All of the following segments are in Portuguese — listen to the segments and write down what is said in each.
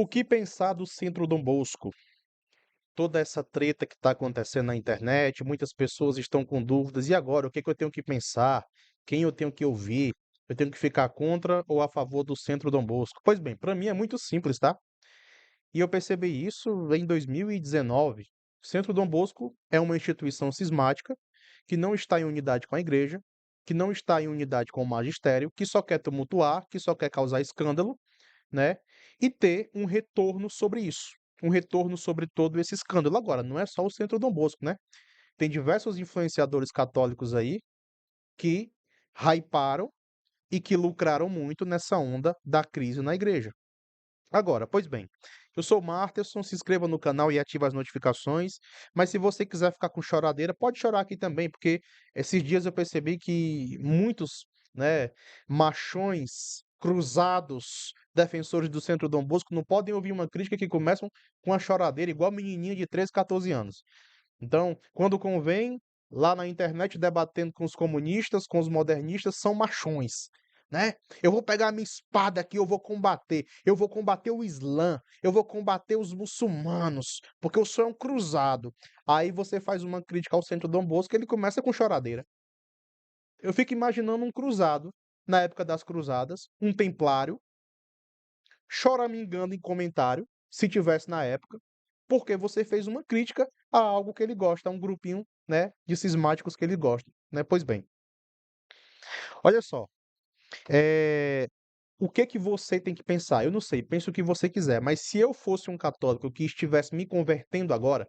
O que pensar do Centro Dom Bosco? Toda essa treta que está acontecendo na internet, muitas pessoas estão com dúvidas. E agora, o que que eu tenho que pensar? Quem eu tenho que ouvir? Eu tenho que ficar contra ou a favor do Centro Dom Bosco? Pois bem, para mim é muito simples, tá? E eu percebi isso em 2019. O Centro Dom Bosco é uma instituição cismática que não está em unidade com a igreja, que não está em unidade com o magistério, que só quer tumultuar, que só quer causar escândalo, né, e ter um retorno sobre isso, um retorno sobre todo esse escândalo. Agora, não é só o Centro Dom Bosco, né? Tem diversos influenciadores católicos aí que hyparam e que lucraram muito nessa onda da crise na igreja. Agora, pois bem, eu sou o Marterson, se inscreva no canal e ative as notificações, mas se você quiser ficar com choradeira, pode chorar aqui também, porque esses dias eu percebi que muitos, né, machões cruzados, defensores do Centro Dom Bosco, não podem ouvir uma crítica que começam com a choradeira, igual menininha de 13, 14 anos. Então, quando convém, lá na internet debatendo com os comunistas, com os modernistas, são machões, né? Eu vou pegar a minha espada aqui, eu vou combater o Islã, eu vou combater os muçulmanos, porque eu sou um cruzado. Aí você faz uma crítica ao Centro Dom Bosco, ele começa com choradeira. Eu fico imaginando um cruzado, na época das cruzadas, um templário, choramingando em comentário, se tivesse na época, porque você fez uma crítica a algo que ele gosta, a um grupinho, né, de cismáticos que ele gosta, né? Pois bem, olha só, o que que você tem que pensar? Eu não sei, pense o que você quiser, mas se eu fosse um católico que estivesse me convertendo agora,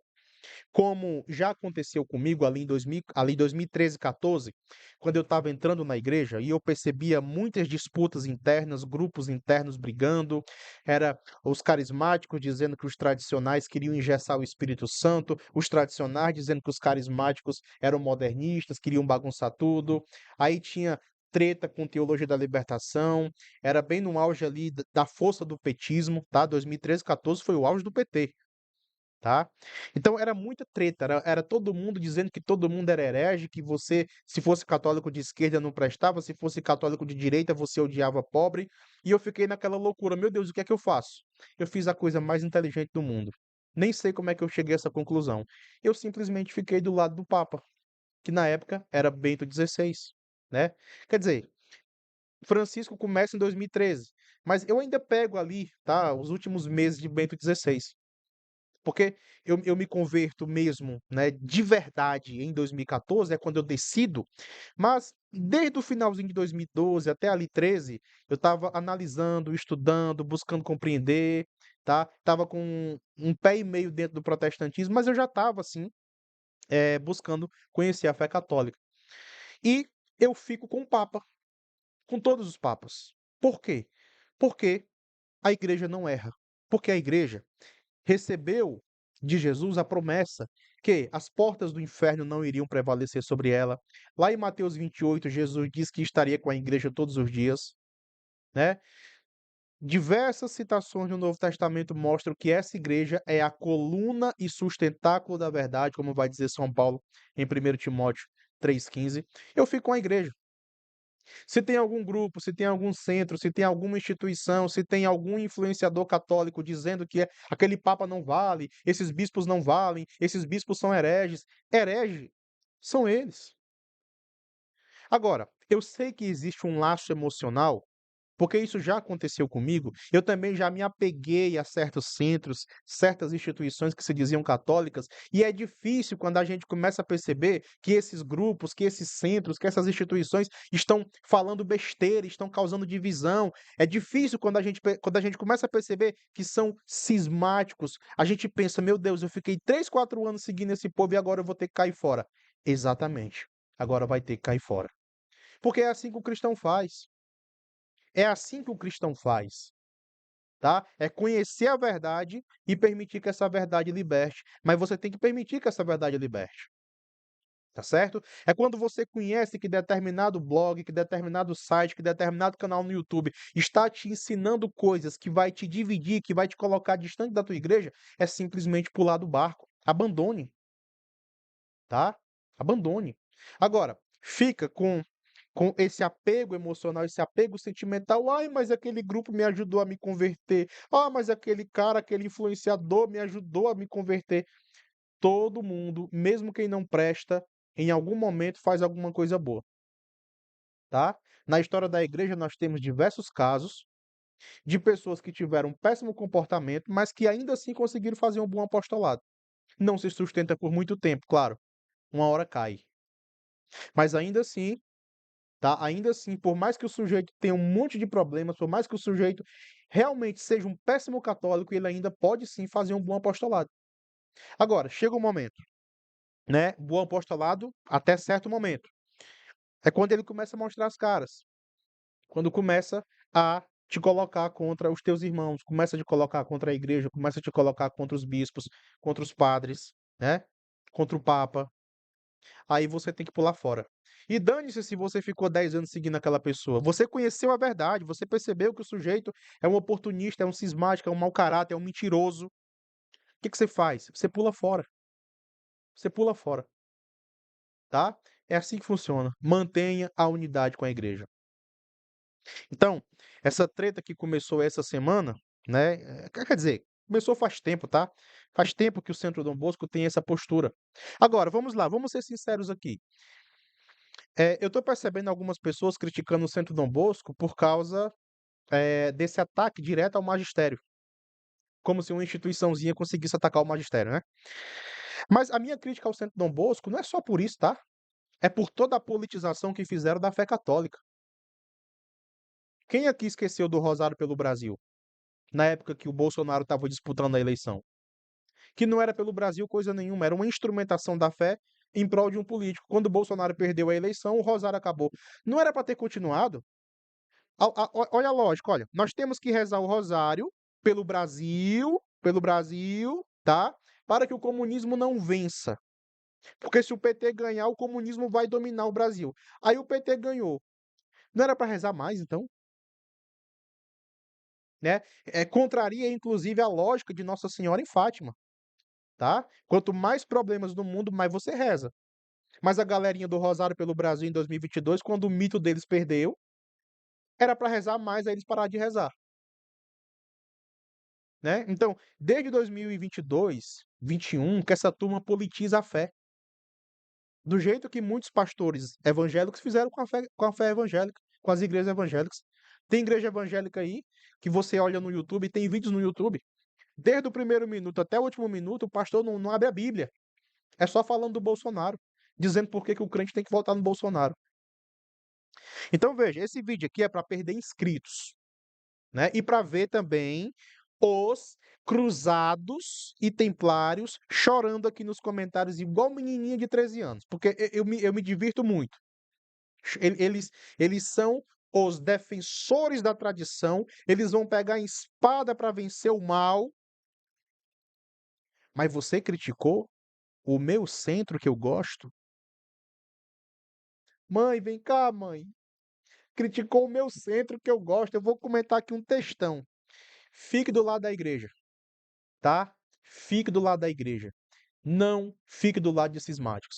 como já aconteceu comigo ali em 2013, 14, quando eu estava entrando na igreja e eu percebia muitas disputas internas, grupos internos brigando, era os carismáticos dizendo que os tradicionais queriam engessar o Espírito Santo, os tradicionais dizendo que os carismáticos eram modernistas, queriam bagunçar tudo. Aí tinha treta com teologia da libertação, era bem no auge ali da força do petismo, tá? 2013, 14 foi o auge do PT. Tá? Então era muita treta, era todo mundo dizendo que todo mundo era herege, que você, se fosse católico de esquerda, não prestava, se fosse católico de direita, você odiava pobre. E eu fiquei naquela loucura, meu Deus, o que é que eu faço? Eu fiz a coisa mais inteligente do mundo. Nem sei como é que eu cheguei a essa conclusão. Eu simplesmente fiquei do lado do Papa, que na época era Bento XVI, né? Quer dizer, Francisco começa em 2013, mas eu ainda pego ali, tá, os últimos meses de Bento XVI. Porque eu me converto mesmo, né, de verdade em 2014, é quando eu decido, mas desde o finalzinho de 2012 até ali 13, eu estava analisando, estudando, buscando compreender, tá? Tava com um pé e meio dentro do protestantismo, mas eu já estava assim, buscando conhecer a fé católica. E eu fico com o Papa, com todos os papas. Por quê? Porque a igreja não erra. Porque a igreja recebeu de Jesus a promessa que as portas do inferno não iriam prevalecer sobre ela. Lá em Mateus 28, Jesus diz que estaria com a igreja todos os dias, né? Diversas citações no Novo Testamento mostram que essa igreja é a coluna e sustentáculo da verdade, como vai dizer São Paulo em 1 Timóteo 3,15. Eu fico com a igreja. Se tem algum grupo, se tem algum centro, se tem alguma instituição, se tem algum influenciador católico dizendo que aquele papa não vale, esses bispos não valem, esses bispos são hereges, herege são eles. Agora, eu sei que existe um laço emocional, porque isso já aconteceu comigo. Eu também já me apeguei a certos centros, certas instituições que se diziam católicas, e é difícil quando a gente começa a perceber que esses grupos, que esses centros, que essas instituições estão falando besteira, estão causando divisão. É difícil quando a gente começa a perceber que são cismáticos. A gente pensa, meu Deus, eu fiquei 3, 4 anos seguindo esse povo e agora eu vou ter que cair fora. Exatamente. Agora vai ter que cair fora. Porque é assim que o cristão faz. É assim que o cristão faz, tá? É conhecer a verdade e permitir que essa verdade liberte. Mas você tem que permitir que essa verdade liberte, tá certo? É quando você conhece que determinado blog, que determinado site, que determinado canal no YouTube está te ensinando coisas que vai te dividir, que vai te colocar distante da tua igreja, é simplesmente pular do barco. Abandone, tá? Abandone. Agora, fica com com esse apego emocional, esse apego sentimental. "Ai, mas aquele grupo me ajudou a me converter. Ah, mas aquele cara, aquele influenciador me ajudou a me converter". Todo mundo, mesmo quem não presta, em algum momento faz alguma coisa boa, tá. Na história da igreja nós temos diversos casos de pessoas que tiveram um péssimo comportamento, mas que ainda assim conseguiram fazer um bom apostolado. Não se sustenta por muito tempo, claro, uma hora cai. Mas ainda assim, tá, ainda assim, por mais que o sujeito tenha um monte de problemas, por mais que o sujeito realmente seja um péssimo católico, ele ainda pode sim fazer um bom apostolado. Agora, chega um momento, né, bom apostolado até certo momento. É quando ele começa a mostrar as caras, quando começa a te colocar contra os teus irmãos, começa a te colocar contra a igreja, começa a te colocar contra os bispos, contra os padres, né, contra o papa. Aí você tem que pular fora. E dane-se se você ficou 10 anos seguindo aquela pessoa. Você conheceu a verdade, você percebeu que o sujeito é um oportunista, é um cismático, é um mau caráter, é um mentiroso. O que que você faz? Você pula fora. Você pula fora, tá? É assim que funciona. Mantenha a unidade com a igreja. Então, essa treta que começou essa semana, né? Quer dizer, começou faz tempo, tá? Faz tempo que o Centro Dom Bosco tem essa postura. Agora, vamos lá, vamos ser sinceros aqui. Eu estou percebendo algumas pessoas criticando o Centro Dom Bosco por causa, desse ataque direto ao magistério, como se uma instituiçãozinha conseguisse atacar o magistério, né. Mas a minha crítica ao Centro Dom Bosco não é só por isso, tá, é por toda a politização que fizeram da fé católica. Quem aqui esqueceu do Rosário pelo Brasil, na época que o Bolsonaro estava disputando a eleição? Que não era pelo Brasil coisa nenhuma, era uma instrumentação da fé em prol de um político. Quando o Bolsonaro perdeu a eleição, o Rosário acabou. Não era para ter continuado? Olha a lógica, olha, nós temos que rezar o rosário pelo Brasil, tá? Para que o comunismo não vença. Porque se o PT ganhar, o comunismo vai dominar o Brasil. Aí o PT ganhou. Não era para rezar mais, então? Né? Contraria, inclusive, a lógica de Nossa Senhora em Fátima, tá? Quanto mais problemas no mundo, mais você reza. Mas a galerinha do Rosário pelo Brasil em 2022, quando o mito deles perdeu, era para rezar mais, aí eles pararam de rezar. Né? Então, desde 2022, 21, que essa turma politiza a fé, do jeito que muitos pastores evangélicos fizeram com a fé evangélica, com as igrejas evangélicas. Tem igreja evangélica aí que você olha no YouTube, tem vídeos no YouTube. Desde o primeiro minuto até o último minuto, o pastor não abre a Bíblia. É só falando do Bolsonaro, dizendo por que o crente tem que votar no Bolsonaro. Então veja, esse vídeo aqui é para perder inscritos, né? E para ver também os cruzados e templários chorando aqui nos comentários, igual menininha de 13 anos, porque eu me divirto muito. Eles são os defensores da tradição, eles vão pegar a espada para vencer o mal. Mas você criticou o meu centro que eu gosto? Mãe, vem cá, mãe. Criticou o meu centro que eu gosto. Eu vou comentar aqui um textão. Fique do lado da igreja, tá? Fique do lado da igreja. Não fique do lado de cismáticos.